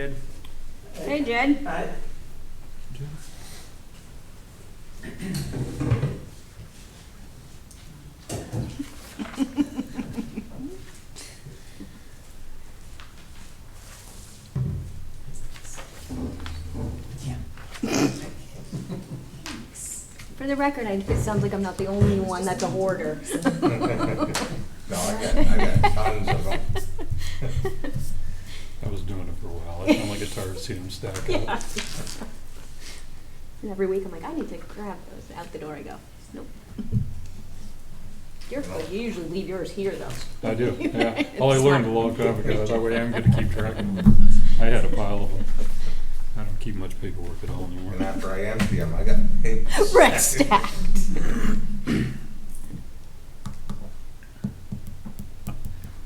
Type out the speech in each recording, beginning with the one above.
Jed. Hey, Jed. Hi. For the record, it sounds like I'm not the only one that's a hoarder. No, I got tons of them. I was doing it for a while. I finally get tired of seeing them stack Yeah. up. And every week I'm like, I need to grab those. Out the door I go. Nope. You're good. You usually leave yours here, though. I do, yeah. Well, I learned a long time ago. That way I'm going to keep track of them. I had a pile of them. I don't keep much paperwork at all anymore. And after I empty them, I got paper. Right, stacked.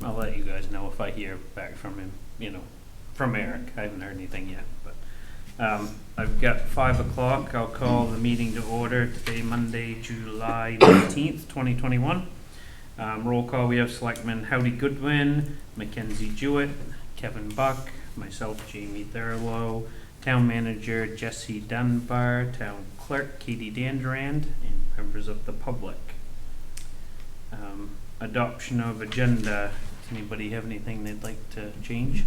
I'll let you guys know if I hear back from him, from Eric. I haven't heard anything yet, but I've got 5 o'clock. I'll call the meeting to order today, Monday, July 19th, 2021. Roll call, we have Selectman Howdy Goodwin, Mackenzie Jewett, Kevin Buck, myself, Jamie Thurlow, Town Manager Jesse Dunbar, Town Clerk Katie Dandrand, and members of the public. Adoption of agenda. Does anybody have anything they'd like to change?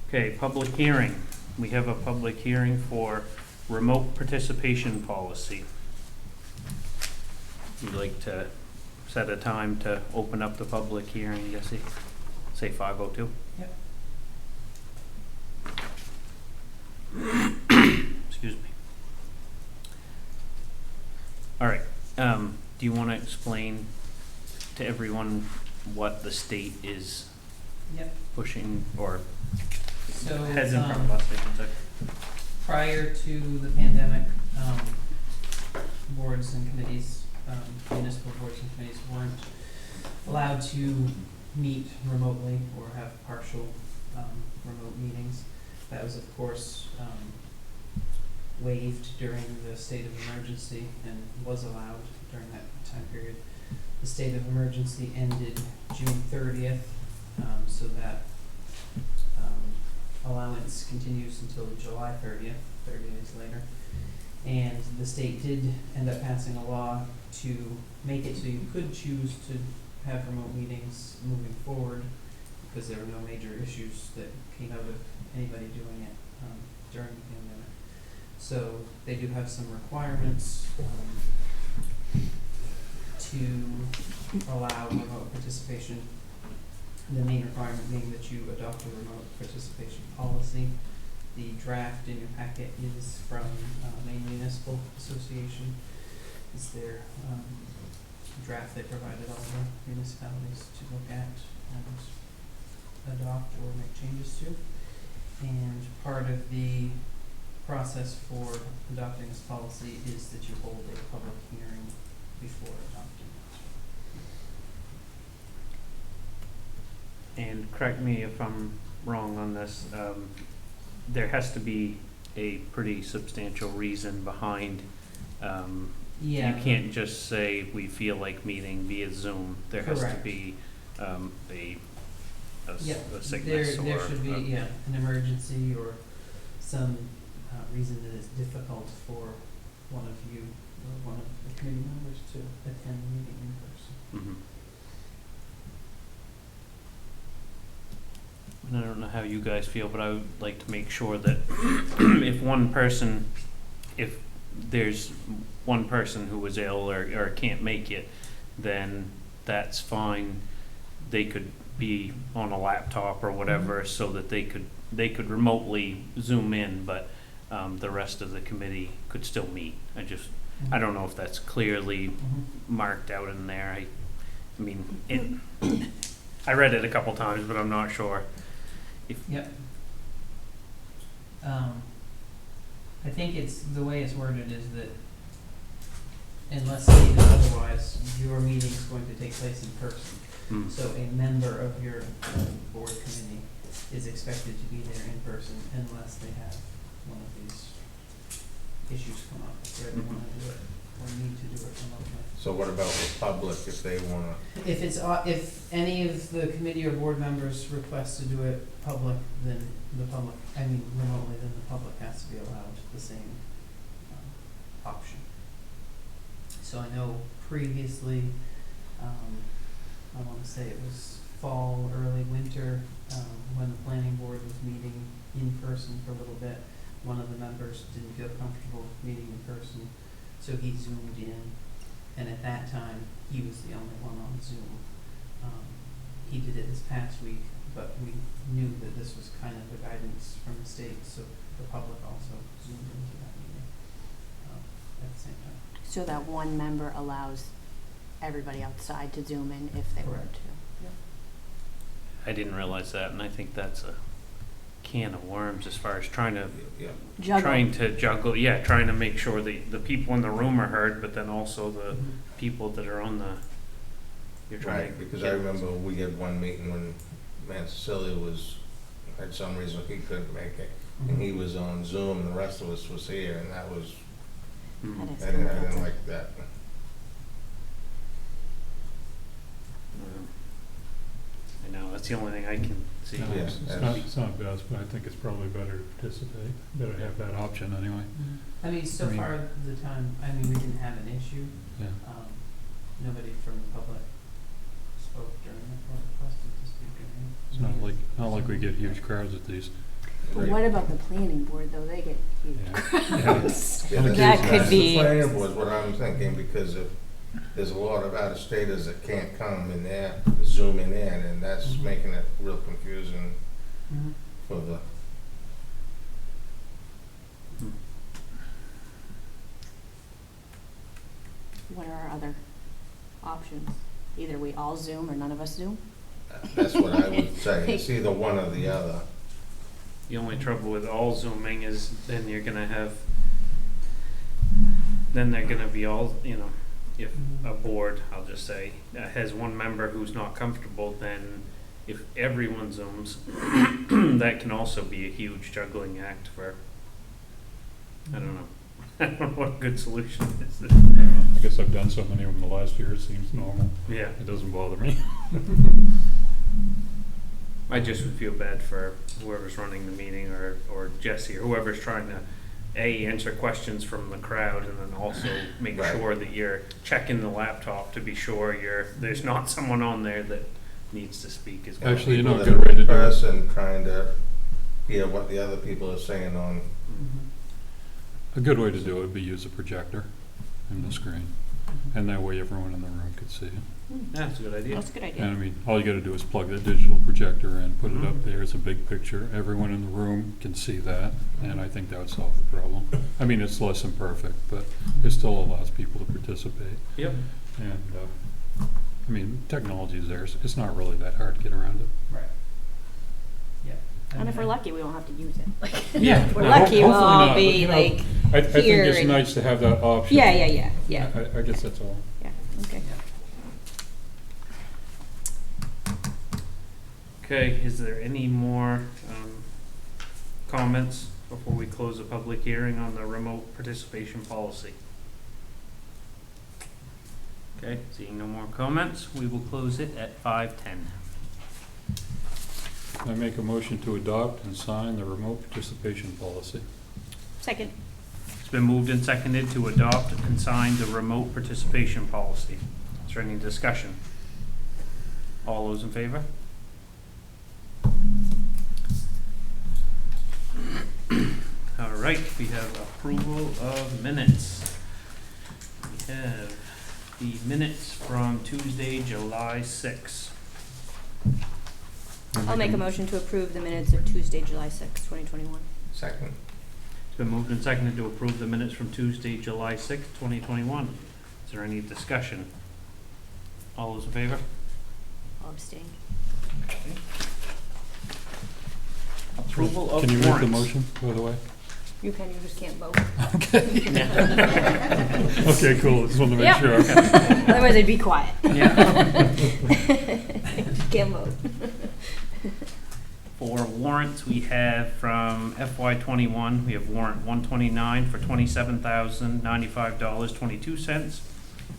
Okay, public hearing. We have a public hearing for remote participation policy. You'd like to set a time to open up the public hearing, Jesse? Say 5:02? Yep. Excuse me. All right. Do you want to explain to everyone what the state is Yep. pushing or So, has in front of us, I should say? prior to the pandemic, boards and committees, municipal boards and committees weren't allowed to meet remotely or have partial remote meetings. That was, of course, waived during the state of emergency and was allowed during that time period. The state of emergency ended June 30th, so that allowance continues until July 30th, 30 days later. And the state did end up passing a law to make it so you could choose to have remote meetings moving forward, because there were no major issues that came out of anybody doing it during the pandemic. So they do have some requirements to allow remote participation. The main requirement being that you adopt a remote participation policy. The draft in your packet is from Maine Municipal Association. It's their draft they provided all the municipalities to look at and adopt or make changes to. And part of the process for adopting this policy is that you hold a public hearing before adopting it. And correct me if I'm wrong on this, there has to be a pretty substantial reason behind, Yeah. you can't just say we feel like meeting via Zoom. There has to Correct. be Yep. a sickness or. There should be, an emergency or some reason that it's difficult for one of you or one of the committee members to attend the meeting in person. Mhm. And I don't know how you guys feel, but I would like to make sure that if there's one person who is ill or can't make it, then that's fine. They could be on a laptop or whatever, so that they could remotely Zoom in, but the rest of the committee could still meet. I don't know if that's clearly marked out in there. I mean, I read it a couple times, but I'm not sure. Yep. I think the way it's worded is that unless stated otherwise, your meeting is going to take place in person. Mm. So a member of your board committee is expected to be there in person unless they have one of these issues come up where they want to do it or need to do it remotely. So what about the public if they wanna? If it's, if any of the committee or board members request to do it public, then the public, remotely, then the public has to be allowed the same, option. So I know previously, I wanna say it was fall, early winter, when the planning board was meeting in person for a little bit, one of the members didn't feel comfortable meeting in person, so he zoomed in. And at that time, he was the only one on Zoom. He did it this past week, but we knew that this was kind of the guidance from the state, so the public also zoomed into that meeting at the same time. So that one member allows everybody outside to Zoom in if they were Correct. to. I didn't realize that, and I think that's a can of worms as far as trying to juggle, yeah, trying to make sure the people in the room are heard, but then also the people that are on the, you're trying Right, to because get- I remember we had one meeting when Cecilia had some reason he couldn't make it, and he was on Zoom, and the rest of us was here, and that was, Mhm. That is I didn't like that. I know, that's the only thing I can see. No, Yeah, it's not best, but I think it's probably better to participate, better to have that option anyway. So I mean- far, the time, we didn't have an issue. Yeah. Nobody from the public spoke during it or requested to speak during it. It's not like we get huge crowds at these. But what about the planning board though? They get huge Yeah. crowds. Yeah, That could that's be- the planning board, what I'm thinking, because if there's a lot of out-of-staters that can't come in there, zooming in, and that's making it real confusing Mhm. for the, What are our other options? Either we all Zoom or none of us Zoom? that's what I would say, it's either one or the other. The only trouble with all zooming is then you're gonna have, then they're gonna be all, if a board, I'll just say, has one member who's not comfortable, then if everyone zooms, that can also be a huge juggling act for, I don't know. I don't know what a good solution is. I guess I've done so many of them the last year, it seems normal. Yeah, It doesn't bother me. I just would feel bad for whoever's running the meeting or Jesse or whoever's trying to answer questions from the crowd and then also make Right. sure that you're checking the laptop to be sure there's not someone on there that needs to speak as well. Actually, you know, a People good way to that do are in it. person trying to hear what the other people are saying on, A good way to do it would be use a projector in the screen, and that way everyone in the room could see it. That's a good idea. That's a good And idea. I mean, all you gotta do is plug the digital projector in, put it up Mhm. there, it's a big picture, everyone in the room can see that, and I think that would solve the problem. I mean, it's less than perfect, but it still allows people to participate. Yep. And, I mean, technology is there, it's not really that hard to get around it. Right. Yeah. And if we're lucky, we won't have to use it. Like, Yeah. if we're No, lucky, we'll hopefully all not, be but, you know, like, I think here it's and- nice to have that option. yeah. I guess that's all. Yeah, okay. Okay, is there any more comments before we close the public hearing on the remote participation policy? Okay, seeing no more comments, we will close it at 5:10. I make a motion to adopt and sign the remote participation policy. Second. It's been moved and seconded to adopt and sign the remote participation policy. Is there any discussion? All those in favor? All right, we have approval of minutes. We have the minutes from Tuesday, July 6th. I'll make a motion to approve the minutes of Tuesday, July 6th, 2021. second. It's been moved and seconded to approve the minutes from Tuesday, July 6th, 2021. Is there any discussion? All those in favor? I'll abstain. Approval of Can you make the warrants. motion, by the way? You just can't vote. Okay, cool, just wanted to make Yep. sure. Otherwise, I'd be quiet. Yeah. Just can't vote. For warrants. warrants, we have from FY '21, we have warrant 129 for $27,095.22,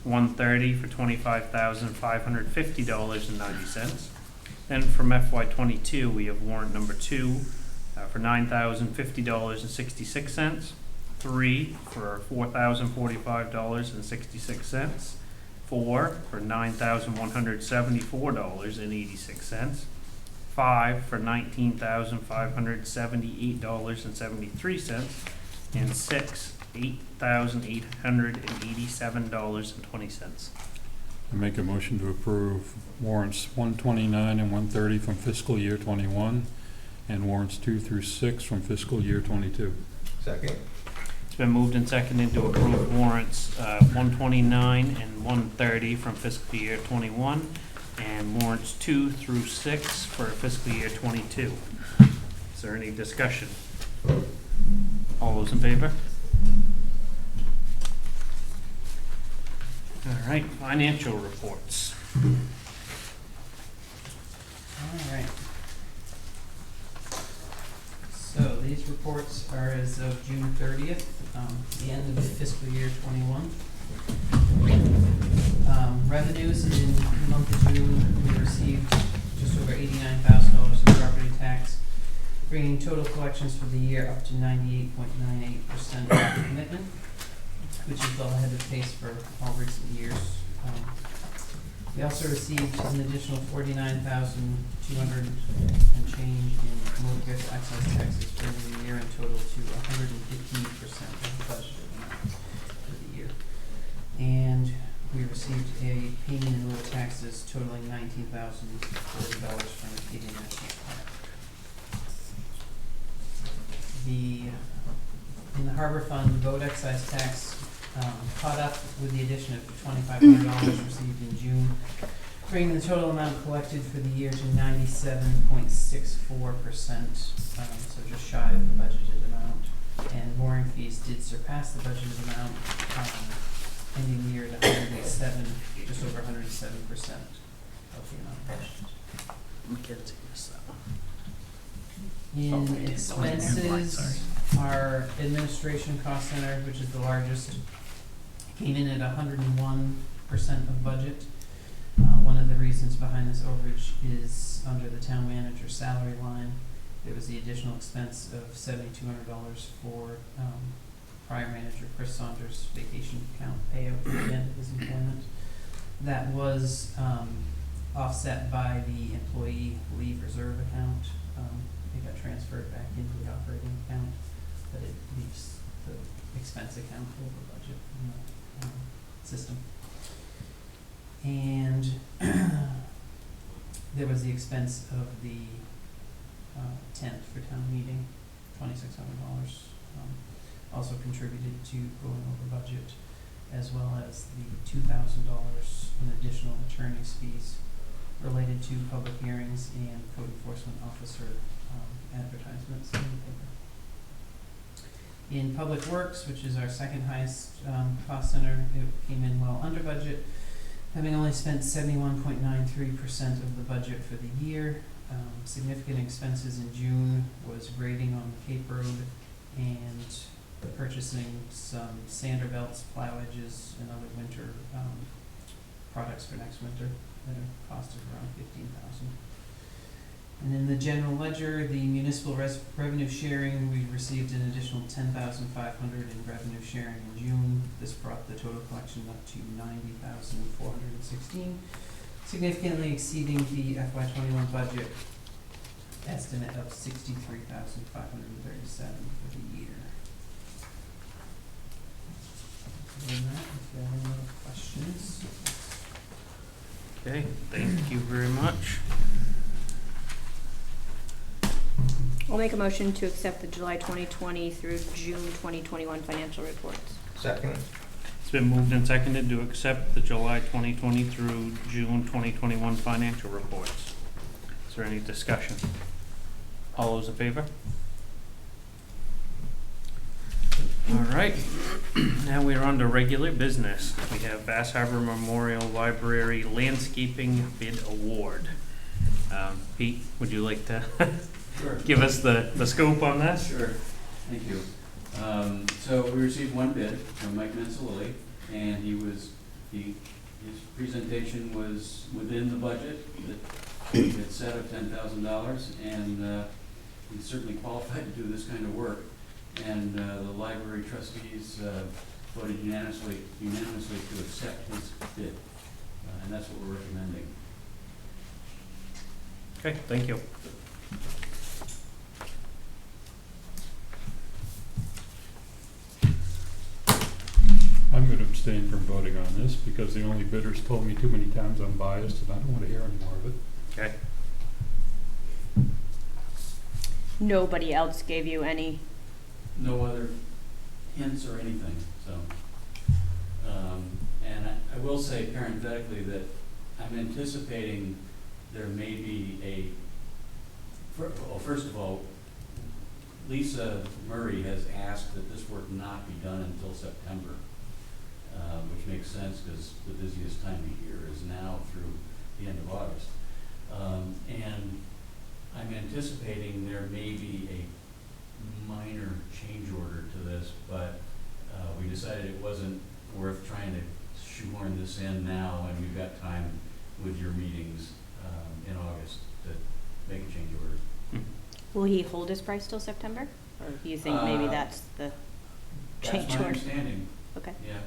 130 for $25,550.90. Then from FY '22, we have warrant number 2 for $9,050.66, 3 for $4,045.66, 4 for $9,174.86, 5 for $19,578.73, and 6, $8,887.20. I make a motion to approve warrants 129 and 130 from fiscal year '21, and warrants 2 through 6 from fiscal year '22. Second? It's been moved and seconded to approve warrants 129 and 130 from fiscal year '21, and warrants 2 through 6 for fiscal year '22. Is there any discussion? All those in favor? All right, financial reports. All right. So these reports are as of June 30th, the end of fiscal year '21. Revenues in the month of June, we received just over $89,000 in property tax, bringing total collections for the year up to 98.98% of the commitment, which is well ahead of pace for all recent years. We also received an additional $49,200 and change in motor vehicle excise taxes during the year, in total to 115% of the budgeted amount for the year. And we received a payment in lieu of taxes totaling $19,040 from the Canadian National Park. In the harbor fund, the boat excise tax caught up with the addition of $2,500 received in June, bringing the total amount collected for the year to 97.64%, so just shy of the budgeted amount. And mooring fees did surpass the budgeted amount, ending the year at 107, just over 107% of the amount budgeted. Mackenzie missed that one. In Oh, I did. Oh, never mind, expenses, sorry. our administration cost center, which is the largest, came in at 101% of budget. One of the reasons behind this overage is under the town manager's salary line. There was the additional expense of $7,200 for prior manager Chris Saunders' vacation account payout at the end of his employment. That was offset by the employee leave reserve account. It got transferred back into the operating account, but it leaves the expense account over budget in the system. And there was the expense of the tent for town meeting, $2,600, also contributed to going over budget, as well as the $2,000 in additional attorney's fees related to public hearings and code enforcement officer advertisements in the paper. In Public Works, which is our second highest cost center, it came in well under budget, having only spent 71.93% of the budget for the year. Significant expenses in June was grading on the Cape Road and purchasing some sander belts, plow edges, and other winter products for next winter that are costed around $15,000. And in the general ledger, the municipal revenue sharing, we received an additional $10,500 in revenue sharing in June. This brought the total collection up to $90,416, significantly exceeding the FY '21 budget estimate of $63,537 for the year. Other than that, if you have any other questions. Okay, thank you very much. I'll make a motion to accept the July 2020 through June 2021 financial reports. Second? It's been moved and seconded to accept the July 2020 through June 2021 financial reports. Is there any discussion? All those in favor? All right, now we are on to regular business. We have Bass Harbor Memorial Library Landscaping Bid Award. Pete, would you like to Sure. give us the scope on this? Sure, thank you. So we received one bid from Mike Manzalili, and his presentation was within the budget that we had set of $10,000, and he's certainly qualified to do this kind of work. And the library trustees voted unanimously to accept his bid, and that's what we're recommending. Okay, thank you. I'm gonna abstain from voting on this because the only bidder's told me too many times I'm biased and I don't wanna hear any more of it. Okay. Nobody else gave you any, No other hints or anything, so. And I will say parenthetically that I'm anticipating there may be first of all, Lisa Murray has asked that this work not be done until September, which makes sense because the busiest time of year is now through the end of August. And I'm anticipating there may be a minor change order to this, but we decided it wasn't worth trying to shoehorn this in now, and we've got time with your meetings in August to make a change order. will he hold his price till September? Or do you think maybe that's the change That's my order? understanding, Okay. yeah.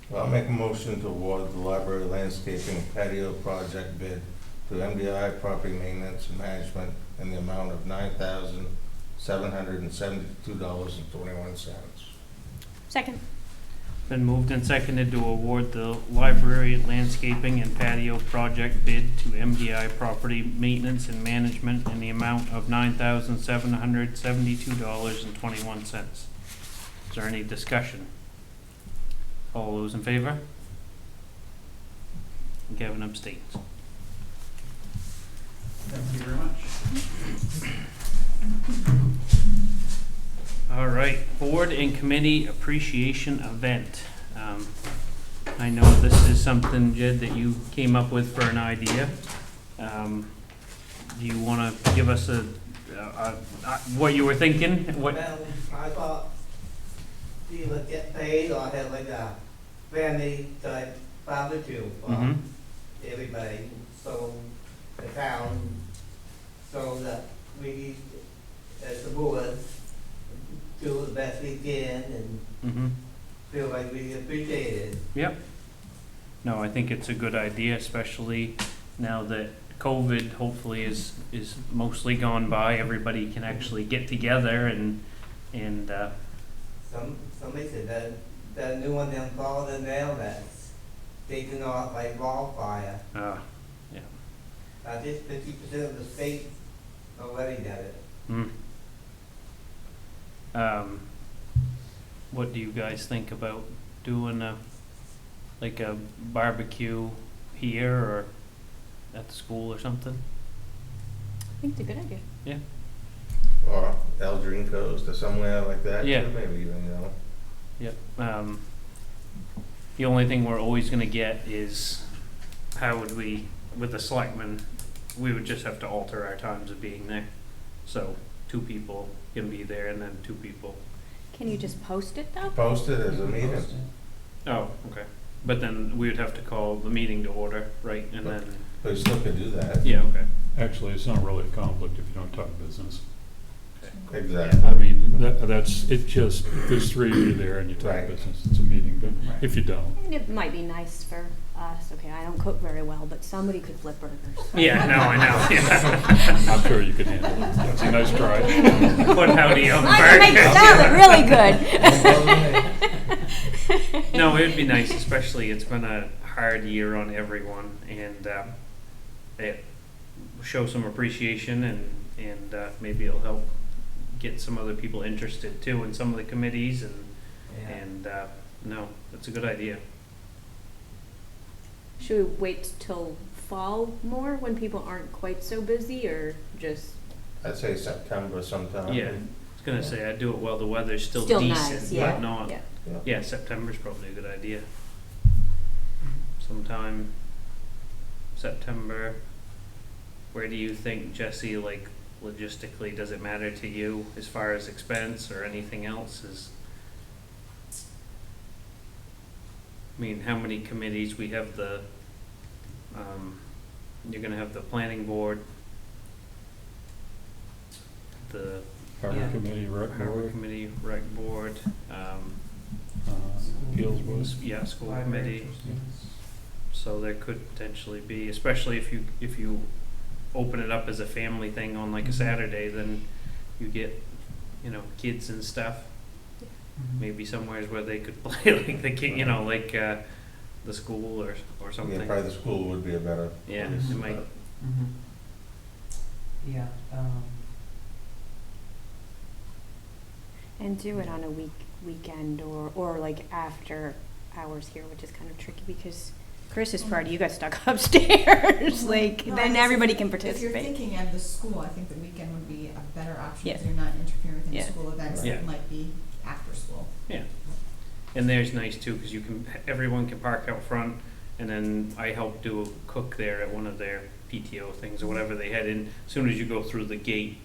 Well, I'll make a motion to award the library landscaping patio project bid to MDI Property Maintenance and Management in the amount of $9,772.21. Second. Been moved and seconded to award the library landscaping and patio project bid to MDI Property Maintenance and Management in the amount of $9,772.21. Is there any discussion? All those in favor? Kevin abstains. Thank you very much. All right, board and committee appreciation event. I know this is something, Jed, that you came up with for an idea. Do you want to give us what you were thinking? What? Well, I thought you would get paid or have like a family type barbecue for Mhm. everybody, so the town, so that we, as the board, do the best we can and Mhm. feel like we appreciate it. Yep. No, I think it's a good idea, especially now that COVID hopefully is mostly gone by. Everybody can actually get together and Somebody said that new one them called the nail that's taken off by wildfire. yeah. I think 50% of the state already did it. Mm. What do you guys think about doing a barbecue here or at the school or something? I think it's a good idea. Yeah. Or Eldrin Coast or somewhere like that, Yeah. too, maybe even, Yep. The only thing we're always gonna get is how would we, with the selectmen, we would just have to alter our times of being there. So 2 people can be there and then 2 people. Can you just post it though? Post it as a meeting. Oh, okay. But then we would have to call the meeting to order, right? And then, But you still could do that. yeah, okay. Actually, it's not really a conflict if you don't talk business. Exactly. I mean, that's, it just, if there's 3 of you there and you talk Right. business, it's a meeting, but Right. if you don't, And it might be nice for us, okay, I don't cook very well, but somebody could flip burgers. Yeah, no, I know, yeah. I'm sure you could handle it. That's a nice try. Put howdy on I can make it sound really good. No, it would be nice, especially it's been a hard year on everyone, and it will show some appreciation, and maybe it'll help get some other people interested too in some of the committees, and no, it's a good idea. Should we wait till fall more when people aren't quite so busy, or just I'd say September sometime. Yeah, I was gonna say I'd do it while the weather's still still decent, nice? Yeah, but not. yeah. Yeah, September's probably a good idea. Sometime September where do you think, Jesse, like logistically, does it matter to you as far as expense or anything else? I mean, how many committees? We have you're gonna have the planning board, the Harbor Yeah. Committee, Rec harbor Board, committee, rec board, Appeals Board. yeah, school Library committee. for students. So there could potentially be, especially if you open it up as a family thing on like a Saturday, then you get, kids and stuff. Mhm. Maybe somewheres where they could play like the kid, like the school or something. Yeah, probably the school would be a better. Yeah, place, it might. but- Mhm. Yeah, And do it on a weekend or like after hours here, which is kind of tricky because Chris's party, you got stuck upstairs. Like, No, I then guess everybody if- can If you're participate. thinking of the school, I think the weekend would be a better option Yeah. because you're not interfering with any Yeah. school events Yeah. that might be after school. Yeah, and there's nice too, because everyone can park out front, and then I helped do a cook there at one of their PTO things or whatever they had in. As soon as you go through the gate,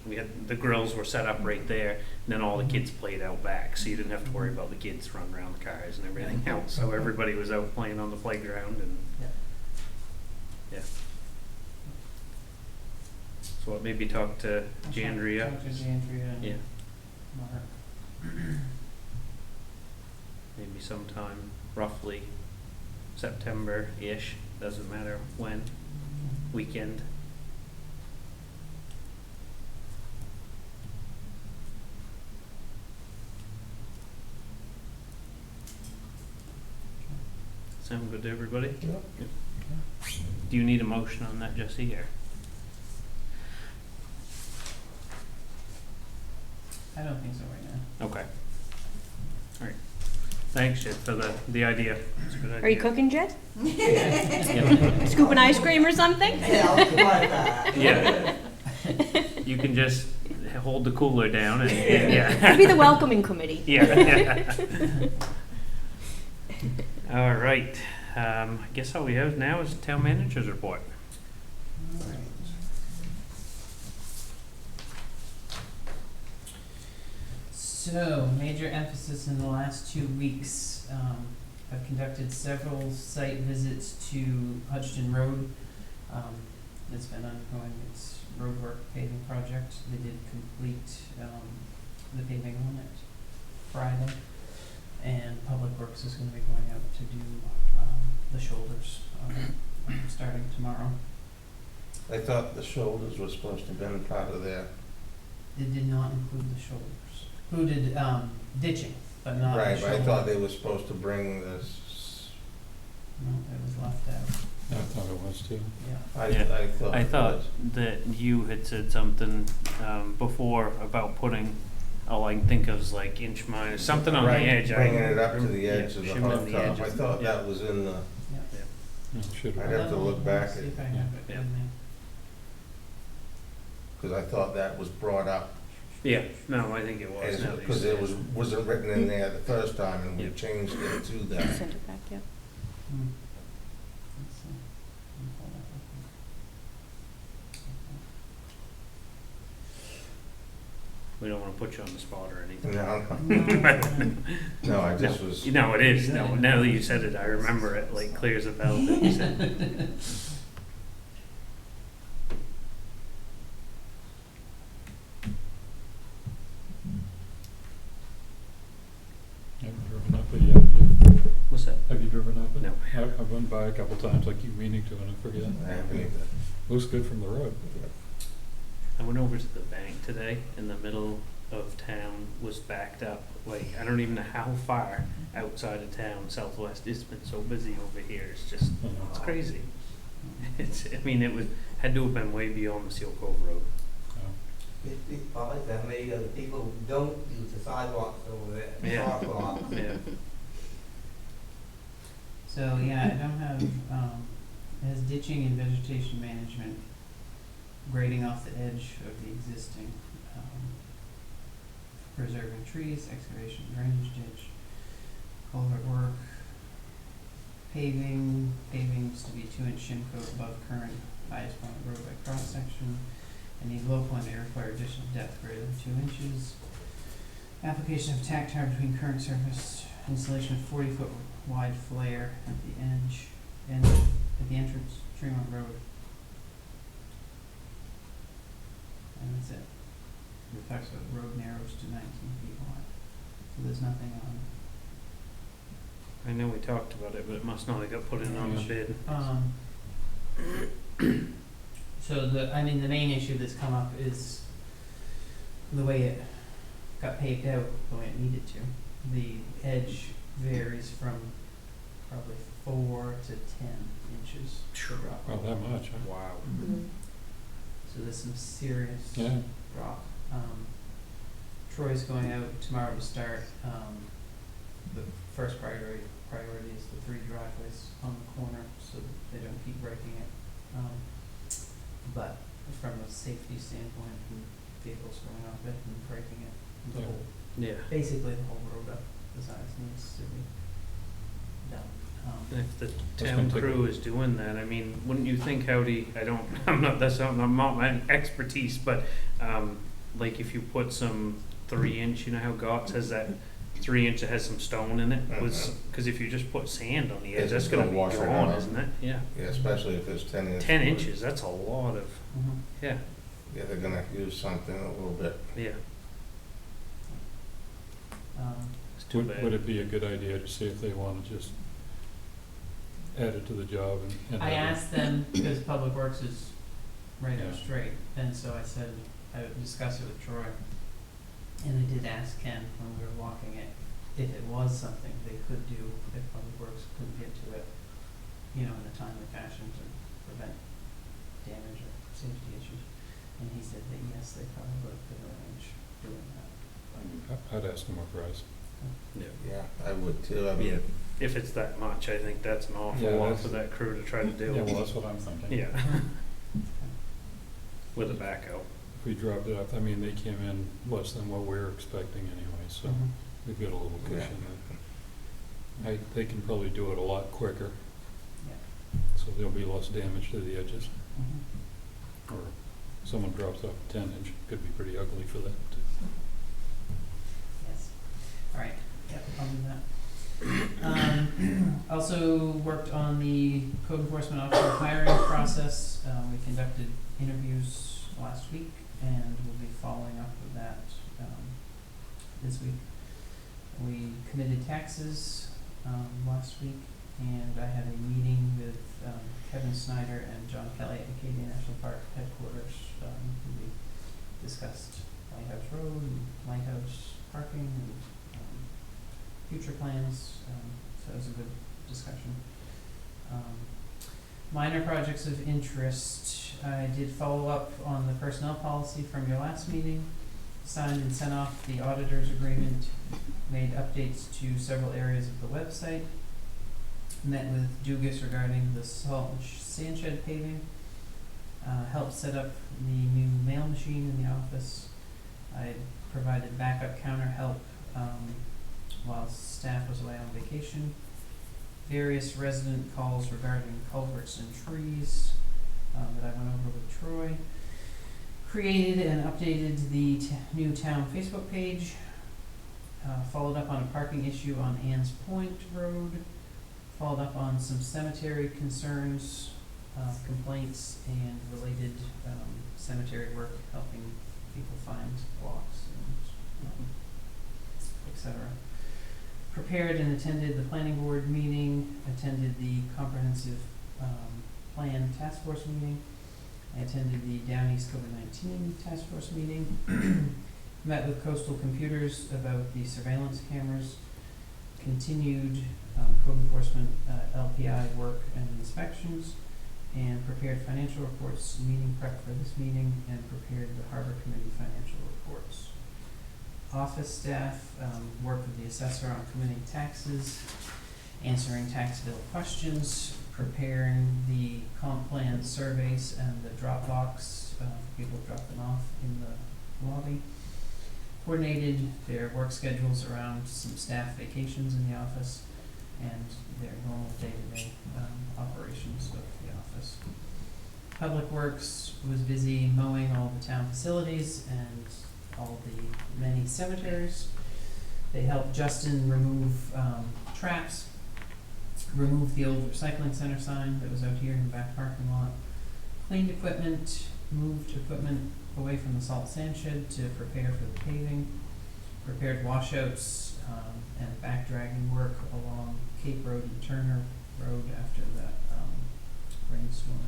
the grills were set up right there, and then all the kids played out back, so you didn't have to worry about the kids running around the cars and everything else. So everybody was out playing on the playground and. Yeah. Yeah. So what, maybe talk to I'll Jandria. Talk to Jandria and Yeah. Mark. Maybe sometime roughly September-ish, doesn't matter when, weekend. Sound good to everybody? Yep. Do you need a motion on that, Jesse, or? I don't think so right now. Okay. All right. Thanks, Jed, for the idea. It's a good idea. Are you cooking, Jed? Yeah. Scooping ice cream or something? Yeah, I'll survive that. Yeah. You can just hold the cooler down and, yeah. Be the welcoming committee. Yeah. All right. I guess all we have now is town manager's report. All right. So, major emphasis in the last 2 weeks. I've conducted several site visits to Hudson Road. It's been ongoing, it's roadwork paving project. They did complete the paving on it Friday. And Public Works is gonna be going out to do the shoulders starting tomorrow. I thought the shoulders were supposed to have been part of their. It did not include the shoulders. Included ditching, but not the Right, but shoulder. I thought they were supposed to bring this, No, it was left out, I thought it was too. yeah. I thought. I it thought was. that you had said something before about putting, all I can think of is like inch minus, something on the Right, edge. bringing it up to the edge of the shimming hot the top. I edges. thought Yeah. that was in the, Yeah, should I'd have. have to look back See at- if I have it Yeah. in there. because I thought that was brought up. Yeah, no, I think it was. now that you Because say it wasn't written in there the first time, and we Yep. changed it to that. Send it back, yeah. Hmm. Let's see. Let me pull that We don't want to put you on the spot or anything. No, up here. no, I just was, No, it is. No, now that you said it, I remember it like clear as a bell that you said. Have you driven up it yet? Have you- What's that? Have you driven up it? No. I went by a couple times, I keep meaning to, and I forget. I haven't either. Looks good from the road. I went over to the bank today, and the middle of town was backed up. Like, I don't even know how far outside of town Southwest. It's been so busy over here. It's just, it's crazy. I mean, had to have been way beyond the Seal Cove Road. It's probably that many other people who don't use the sidewalks over there, Yeah. crosswalks. Yeah. So, yeah, I don't have, it has ditching and vegetation management, grading off the edge of the existing, preserving trees, excavation, drainage ditch, culvert work, paving's to be 2-inch shim coat above current highest point of roadway cross section. Any low point may require additional depth greater than 2 inches. Application of tack tar between current surface, installation of 40-foot wide flare at the edge, and at the entrance, Tremont Road. And that's it. It talks about road narrows to 19 feet wide. So there's nothing on. I know we talked about it, but it must not have got put in on the bid. So the main issue that's come up is the way it got paved out, the way it needed to. The edge varies from probably 4 to 10 inches drop. Well, that much, huh? Wow. So there's some serious Yeah. drop. Troy's going out tomorrow to start. The first priority is the 3 driveways on the corner so that they don't keep breaking it. But from a safety standpoint, vehicles going off it and breaking it, the Yeah. whole, Yeah. basically the whole road up the sides needs to be done. If the gonna town take crew is doing that, I mean, wouldn't you think, Howdy, I'm not my expertise, but, like if you put some 3-inch, you know how Gott's has that 3-inch that has some stone in it, cause if you just put sand on the edge, It's that's gonna gonna be wash right gone, out. isn't it? Yeah. Yeah, especially if it's 10 inches. 10 inches, that's a lot of, Mhm. yeah, Yeah, they're gonna use something a little bit. yeah, Um, it's too Would bad. it be a good idea to see if they wanna just add it to the job and I have asked them, because Public Works is right Yeah. out straight, and so I said, I would discuss it with Troy. And I did ask Ken when we were walking it, if it was something they could do, if Public Works couldn't get to it, in a timely fashion to prevent damage or safety issues. And he said that yes, they probably could arrange doing that. I'd ask them a price. Yeah. Yeah, I would too. I mean, Yeah. If it's that much, I think that's an awful Yeah, lot that's- for that crew to try to do. Yeah, well, that's what I'm thinking. Yeah. With a backhoe. If we dropped it up, I mean, they came in less than what we were expecting anyway, so Mhm. we've got a little Yeah. cushion there. They can probably do it a lot quicker, Yeah. so there'll be less damage to the edges. Mhm. Or someone drops off a 10-inch, could be pretty ugly for that. Yes. All right. Yep, I'll do that. Also worked on the code enforcement officer hiring process. We conducted interviews last week, and we'll be following up with that this week. We committed taxes last week, and I had a meeting with Kevin Snyder and John Kelly at Acadia National Park headquarters. We discussed Lighthouse Road and Lighthouse parking and future plans, so it was a good discussion. Minor projects of interest, I did follow up on the personnel policy from your last meeting, signed and sent off the auditor's agreement, made updates to several areas of the website, met with Dugas regarding the salt and sand shed paving, helped set up the new mail machine in the office. I provided backup counter help while staff was away on vacation. Various resident calls regarding culverts and trees that I went over with Troy. Created and updated the new town Facebook page. Followed up on a parking issue on Ann's Point Road. Followed up on some cemetery concerns, complaints, and related cemetery work, helping people find blocks and etc. Prepared and attended the planning board meeting, attended the comprehensive plan task force meeting. I attended the Down East COVID-19 task force meeting. Met with Coastal Computers about the surveillance cameras. Continued code enforcement LPI work and inspections. And prepared financial reports, meeting prep for this meeting, and prepared the Harbor Committee financial reports. Office staff worked with the assessor on committing taxes, answering tax bill questions, preparing the comp plan surveys and the drop box for people to drop them off in the lobby. Coordinated their work schedules around some staff vacations in the office, and their normal day-to-day operations of the office. Public Works was busy mowing all the town facilities and all the many cemeteries. They helped Justin remove traps, remove the old recycling center sign that was out here in the back parking lot, cleaned equipment, moved equipment away from the salt sand shed to prepare for the paving, repaired washouts and back dragging work along Cape Road and Turner Road after that rainstorm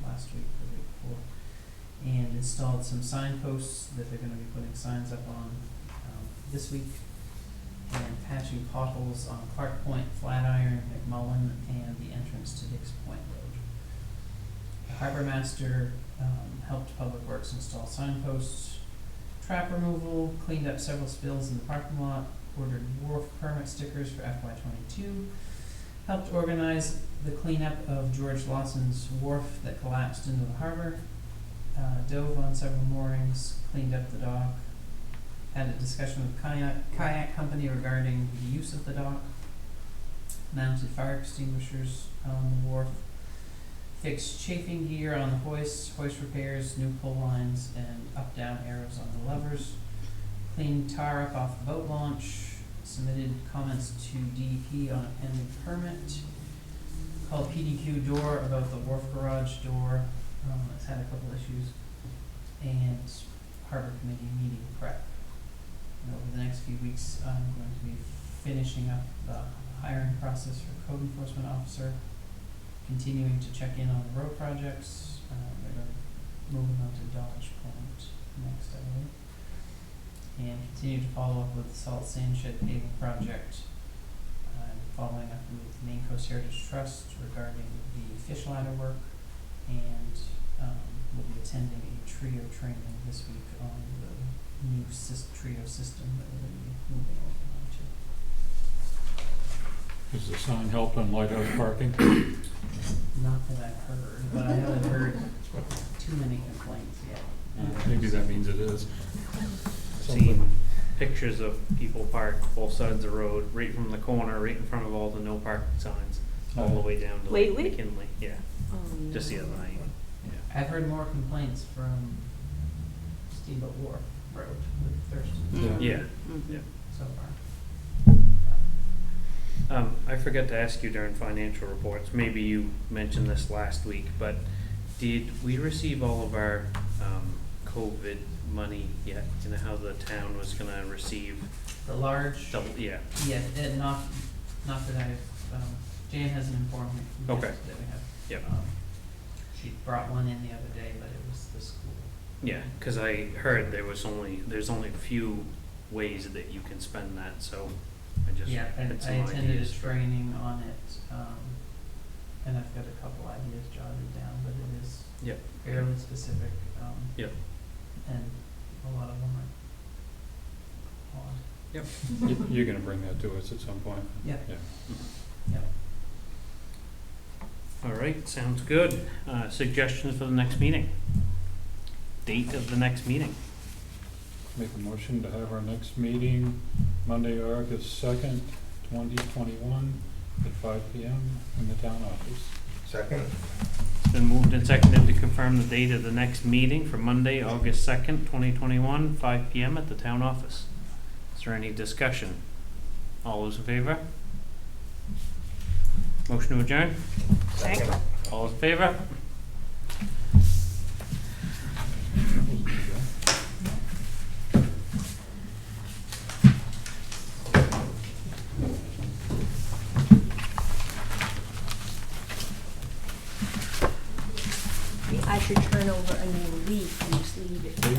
last week or the week before, and installed some signposts that they're gonna be putting signs up on this week, and patching potholes on Clark Point, Flatiron, McMullen, and the entrance to Dix Point Road. The harbor master helped Public Works install signposts, trap removal, cleaned up several spills in the parking lot, ordered wharf permit stickers for FY22, helped organize the cleanup of George Lawson's wharf that collapsed into the harbor, dove on several moorings, cleaned up the dock, had a discussion with kayak company regarding the use of the dock, mounted fire extinguishers on the wharf, fixed chafing gear on the hoist repairs, new pull lines, and up-down arrows on the levers, cleaned tar up off the boat launch, submitted comments to DEP on a pending permit, called PDQ door about the wharf garage door, it's had a couple issues, and harbor committee meeting prep. And over the next few weeks, I'm going to be finishing up the hiring process for code enforcement officer, continuing to check in on the road projects. They're moving on to Dodge Point next, I believe. And continue to follow up with the salt sand shed paving project. I'm following up with Maine Coast Heritage Trust regarding the fish ladder work, and we'll be attending a trio training this week on the new trio system that we're going to be moving over onto. Is the sign help on lighthouse parking? Not that I've heard, but I haven't heard too many complaints yet. Maybe that means it is. Seen pictures of people parked both sides of the road, right from the corner, right in front of all the no parking signs, all the way down to Lately? McKinley. Yeah, just the other night. Yeah. I've heard more complaints from Steamboat Wharf Road with Thurston Yeah. Mhm. Yeah. so far. I forgot to ask you during financial reports, maybe you mentioned this last week, but did we receive all of our COVID money yet? You know how the town was gonna receive The large, double, yeah, yeah, not that I've, Jan hasn't informed me yet Okay. that we have. Yep. She brought one in the other day, but it was the school. yeah, cause I heard there's only a few ways that you can spend that, so I just Yeah, had and I some attended a ideas. training on it, and I've got a couple ideas jotted down, but it is Yep. fairly specific, Yep. and a lot of them are odd. Yep. You're gonna bring that to us at some point? Yeah. Yeah. Yep. All right, sounds good. Suggestions for the next meeting? Date of the next meeting? Make a motion to have our next meeting Monday, August 2nd, 2021 at 5 p.m. in the town office. Second? It's been moved and seconded to confirm the date of the next meeting for Monday, August 2nd, 2021, 5 p.m. at the town office. Is there any discussion? All those in favor? Motion to adjourn? Second. All those in favor? I should turn over a new leaf and just leave it.